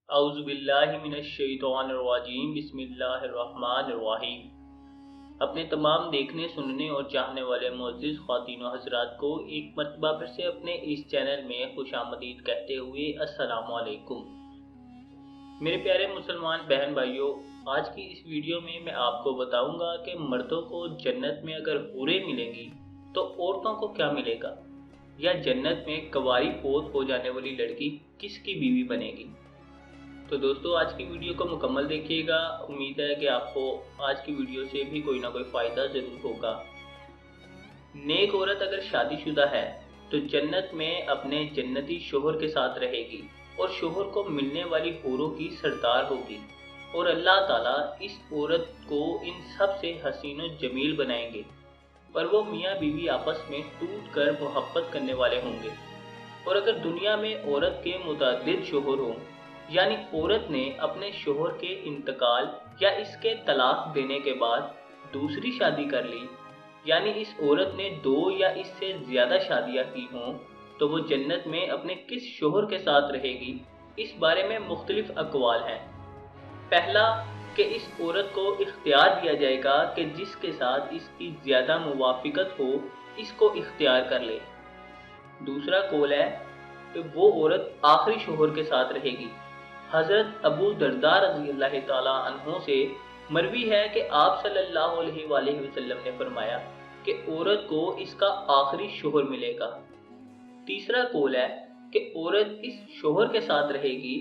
अऊज़ु बिल्लाहि मिनश्शैतानिर्रजीम बिस्मिल्लाहिर्रहमानिर्रहीम। अपने तमाम देखने सुनने और चाहने वाले मोअज़्ज़िज़ ख़वातीन व हज़रात को एक मरतबा फिर से अपने इस चैनल में खुशामदीद कहते हुए अस्सलामु अलैकुम। मेरे प्यारे मुसलमान बहन भाइयों, आज की इस वीडियो में मैं आपको बताऊंगा कि मर्दों को जन्नत में अगर हूरें मिलेंगी तो औरतों को क्या मिलेगा, या जन्नत में कवारी पोत हो जाने वाली लड़की किसकी बीवी बनेगी। तो दोस्तों, आज की वीडियो को मुकम्मल देखिएगा। उम्मीद है कि आपको आज की वीडियो से भी कोई ना कोई फ़ायदा ज़रूर होगा। नेक औरत अगर शादीशुदा है तो जन्नत में अपने जन्नती शोहर के साथ रहेगी और शोहर को मिलने वाली हूरों की सरदार होगी, और अल्लाह ताला इस औरत को इन सब से हसीन व जमील बनाएंगे, पर वो मियाँ बीवी आपस में टूट कर मोहब्बत करने वाले होंगे। और अगर दुनिया में औरत के मुतअद्दिद शोहर हों, यानी औरत ने अपने शोहर के इंतकाल या इसके तलाक देने के बाद दूसरी शादी कर ली, यानी इस औरत ने 2 या इससे ज़्यादा शादियां की हों, तो वो जन्नत में अपने किस शोहर के साथ रहेगी, इस बारे में मुख्तलिफ अक़वाल हैं। पहला कि इस औरत को इख्तियार दिया जाएगा कि जिसके साथ इसकी ज़्यादा मुवाफ़िक़त हो इसको इख्तियार कर ले। दूसरा कौल है कि वो औरत आखिरी शोहर के साथ रहेगी। हज़रत अबू दरदा रज़ियल्लाहु ताला अन्हो से मरवी है कि आप सल्लल्लाहु अलैहि वसल्लम ने फरमाया कि औरत को इसका आखिरी शोहर मिलेगा। तीसरा कौल है कि औरत इस शोहर के साथ रहेगी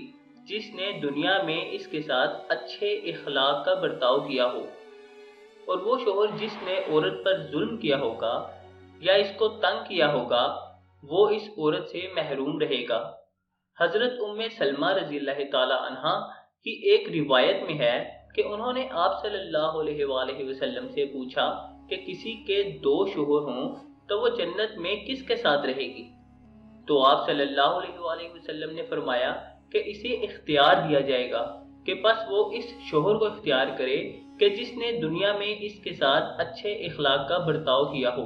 जिसने दुनिया में इसके साथ अच्छे इखलाक का बर्ताव किया हो, और वो शोहर जिसने औरत पर जुल्म किया होगा या इसको तंग किया होगा, वो इस औरत से महरूम रहेगा। हज़रत उम्मे सलमा रज़ियल्लाहु ताला अन्हा की एक रिवायत में है कि उन्होंने आप सल्लल्लाहु अलैहि वसल्लम से पूछा कि किसी के 2 शोहर हों तो वो जन्नत में किसके साथ रहेगी। तो आप सल्लल्लाहु अलैहि वसल्लम ने फरमाया कि इसे इख्तियार दिया जाएगा कि बस वो इस शोहर को इख्तियार करे कि जिसने दुनिया में इसके साथ अच्छे इखलाक का बर्ताव किया हो,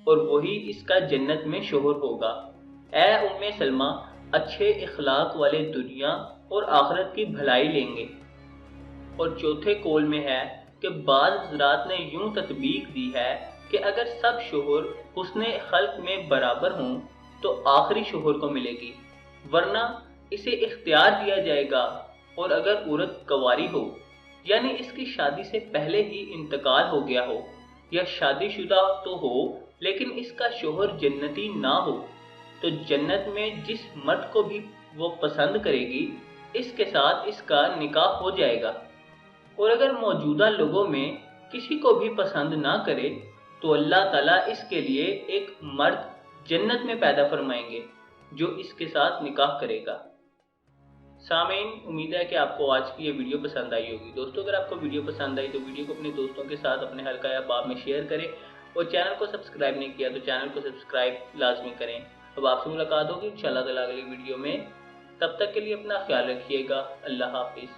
और वही इसका जन्नत में शोहर होगा। ऐ उम्मे सलमा, अच्छे इखलाक वाले दुनिया और आखिरत की भलाई लेंगे। और चौथे कौल में है कि बाज़ हज़रात ने यूं तत्बीक दी है कि अगर सब शोहर हुस्ने खल्क में बराबर हों तो आखिरी शोहर को मिलेगी, वरना इसे इख्तियार दिया जाएगा। और अगर औरत कवारी हो, यानी इसकी शादी से पहले ही इंतकाल हो गया हो, या शादीशुदा तो हो लेकिन इसका शोहर जन्नती ना हो, तो जन्नत में जिस मर्द को भी वो पसंद करेगी इसके साथ इसका निकाह हो जाएगा। और अगर मौजूदा लोगों में किसी को भी पसंद ना करे तो अल्लाह ताला इसके लिए एक मर्द जन्नत में पैदा फरमाएंगे जो इसके साथ निकाह करेगा। सामीन, उम्मीद है कि आपको आज की ये वीडियो पसंद आई होगी। दोस्तों, अगर आपको वीडियो पसंद आई तो वीडियो को अपने दोस्तों के साथ अपने हल्का या बाब में शेयर करें, और चैनल को सब्सक्राइब नहीं किया तो चैनल को सब्सक्राइब लाजमी करें। अब आपसे मुलाकात होगी इंशाअल्लाह ताला अगली वीडियो में। तब तक के लिए अपना ख्याल रखिएगा। अल्लाह हाफिज़।